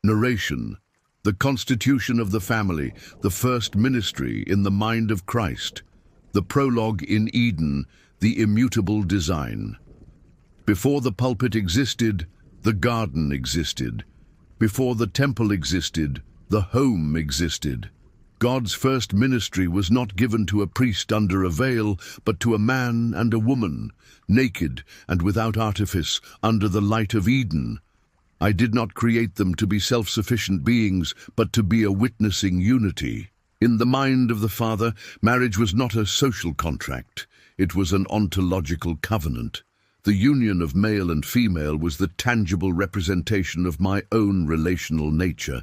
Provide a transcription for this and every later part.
Narration: the constitution of the family, the first ministry in the mind of Christ. The prologue in Eden, the immutable design. Before the pulpit existed, the garden existed. Before the temple existed, the home existed. God's first ministry was not given to a priest under a veil, but to a man and a woman, naked and without artifice, under the light of Eden. I did not create them to be self-sufficient beings, but to be a witnessing unity. In the mind of the Father, marriage was not a social contract. It was an ontological covenant. The union of male and female was the tangible representation of my own relational nature,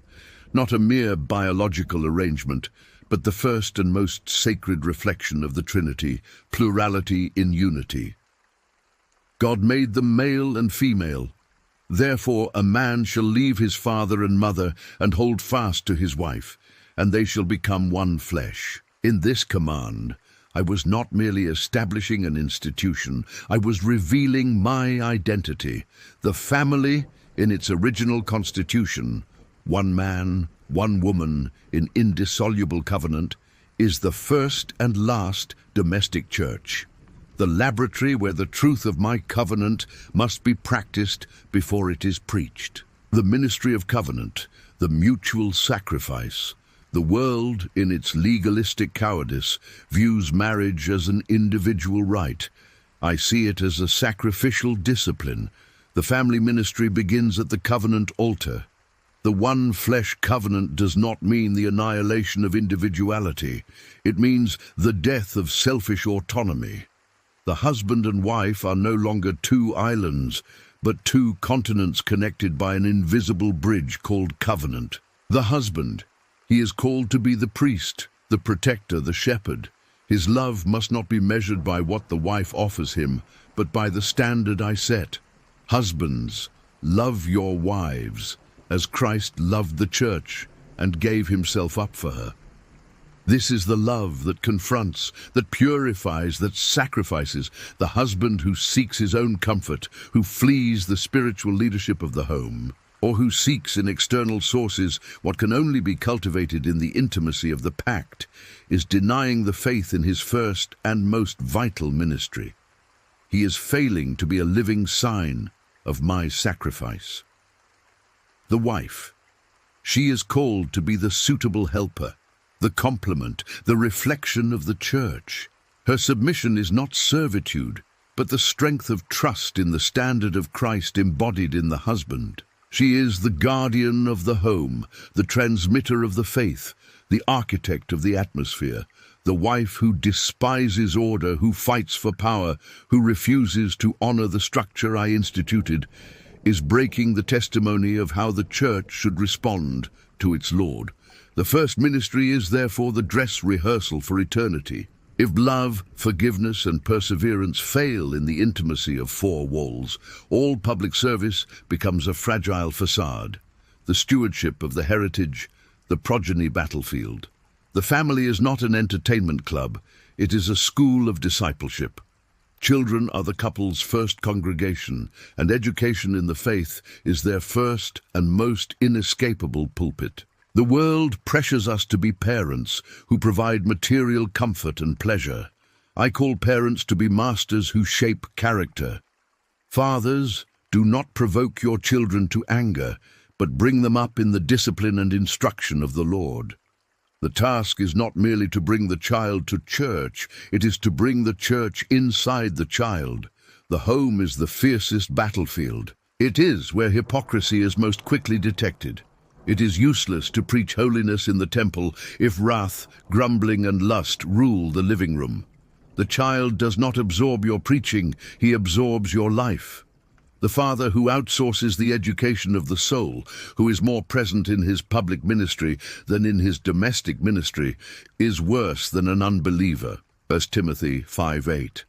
not a mere biological arrangement, but the first and most sacred reflection of the Trinity, plurality in unity. God made them male and female. Therefore a man shall leave his father and mother and hold fast to his wife, and they shall become one flesh. In this command, I was not merely establishing an institution, I was revealing my identity. The family, in its original constitution, one man, one woman, in indissoluble covenant, is the first and last domestic church. The laboratory where the truth of my covenant must be practiced before it is preached. The ministry of covenant, the mutual sacrifice. The world, in its legalistic cowardice, views marriage as an individual right. I see it as a sacrificial discipline. The family ministry begins at the covenant altar. The one flesh covenant does not mean the annihilation of individuality. It means the death of selfish autonomy. The husband and wife are no longer two islands, but two continents connected by an invisible bridge called covenant. The husband, he is called to be the priest, the protector, the shepherd. His love must not be measured by what the wife offers him, but by the standard I set. Husbands, love your wives, as Christ loved the church and gave himself up for her. This is the love that confronts, that purifies, that sacrifices, the husband who seeks his own comfort, who flees the spiritual leadership of the home, or who seeks in external sources what can only be cultivated in the intimacy of the pact, is denying the faith in his first and most vital ministry. He is failing to be a living sign of my sacrifice. The wife, she is called to be the suitable helper, the complement, the reflection of the church. Her submission is not servitude, but the strength of trust in the standard of Christ embodied in the husband. She is the guardian of the home, the transmitter of the faith, the architect of the atmosphere, the wife who despises order, who fights for power, who refuses to honor the structure I instituted, is breaking the testimony of how the church should respond to its Lord. The first ministry is therefore the dress rehearsal for eternity. If love, forgiveness, and perseverance fail in the intimacy of four walls, all public service becomes a fragile façade, the stewardship of the heritage, the progeny battlefield. The family is not an entertainment club, it is a school of discipleship. Children are the couple's first congregation, and education in the faith is their first and most inescapable pulpit. The world pressures us to be parents who provide material comfort and pleasure. I call parents to be masters who shape character. Fathers, do not provoke your children to anger, but bring them up in the discipline and instruction of the Lord. The task is not merely to bring the child to church, it is to bring the church inside the child. The home is the fiercest battlefield. It is where hypocrisy is most quickly detected. It is useless to preach holiness in the temple if wrath, grumbling, and lust rule the living room. The child does not absorb your preaching, he absorbs your life. The father who outsources the education of the soul, who is more present in his public ministry than in his domestic ministry, is worse than an unbeliever. 1 Timothy 5:8.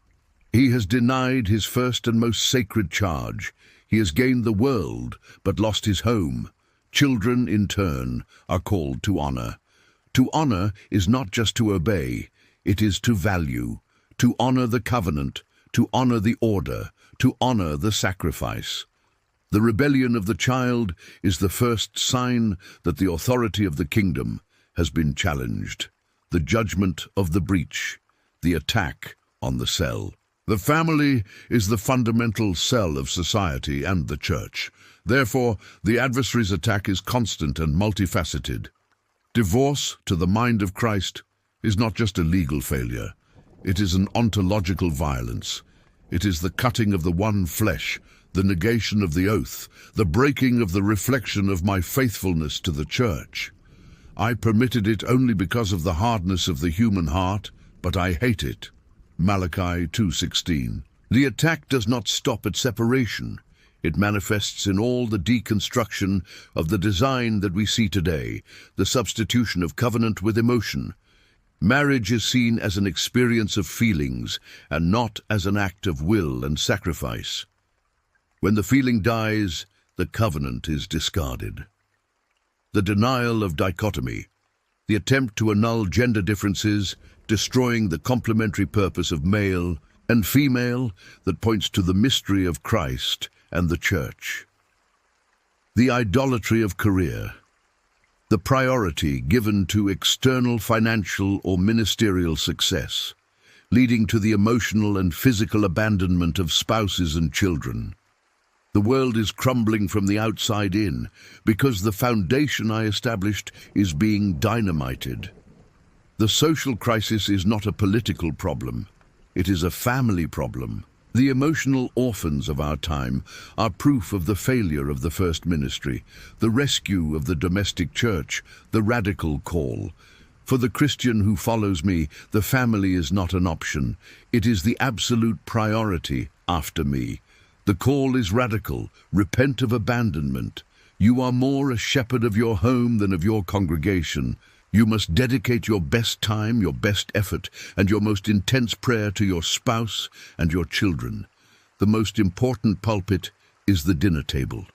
He has denied his first and most sacred charge. He has gained the world, but lost his home. Children, in turn, are called to honor. To honor is not just to obey, it is to value, to honor the covenant, to honor the order, to honor the sacrifice. The rebellion of the child is the first sign that the authority of the kingdom has been challenged. The judgment of the breach, the attack on the cell. The family is the fundamental cell of society and the church. Therefore, the adversary's attack is constant and multifaceted. Divorce, to the mind of Christ, is not just a legal failure. It is an ontological violence. It is the cutting of the one flesh, the negation of the oath, the breaking of the reflection of my faithfulness to the church. I permitted it only because of the hardness of the human heart, but I hate it. Malachi 2:16. The attack does not stop at separation. It manifests in all the deconstruction of the design that we see today, the substitution of covenant with emotion. Marriage is seen as an experience of feelings and not as an act of will and sacrifice. When the feeling dies, the covenant is discarded. The denial of dichotomy, the attempt to annul gender differences, destroying the complementary purpose of male and female that points to the mystery of Christ and the church. The idolatry of career, the priority given to external financial or ministerial success, leading to the emotional and physical abandonment of spouses and children. The world is crumbling from the outside in because the foundation I established is being dynamited. The social crisis is not a political problem. It is a family problem. The emotional orphans of our time are proof of the failure of the first ministry, the rescue of the domestic church, the radical call. For the Christian who follows me, the family is not an option. It is the absolute priority after me. The call is radical. Repent of abandonment. You are more a shepherd of your home than of your congregation. You must dedicate your best time, your best effort, and your most intense prayer to your spouse and your children. The most important pulpit is the dinner table.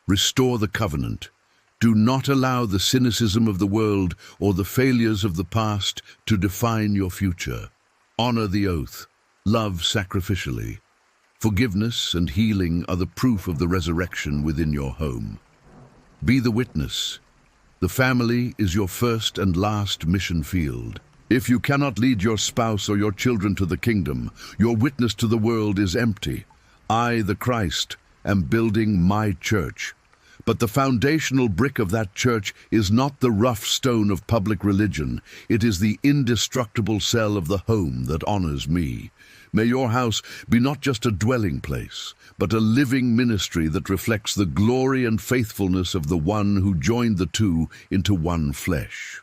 Restore the covenant. Do not allow the cynicism of the world or the failures of the past to define your future. Honor the oath. Love sacrificially. Forgiveness and healing are the proof of the resurrection within your home. Be the witness. The family is your first and last mission field. If you cannot lead your spouse or your children to the kingdom, your witness to the world is empty. I, the Christ, am building my church. But the foundational brick of that church is not the rough stone of public religion. It is the indestructible cell of the home that honors me. May your house be not just a dwelling place, but a living ministry that reflects the glory and faithfulness of the one who joined the two into one flesh.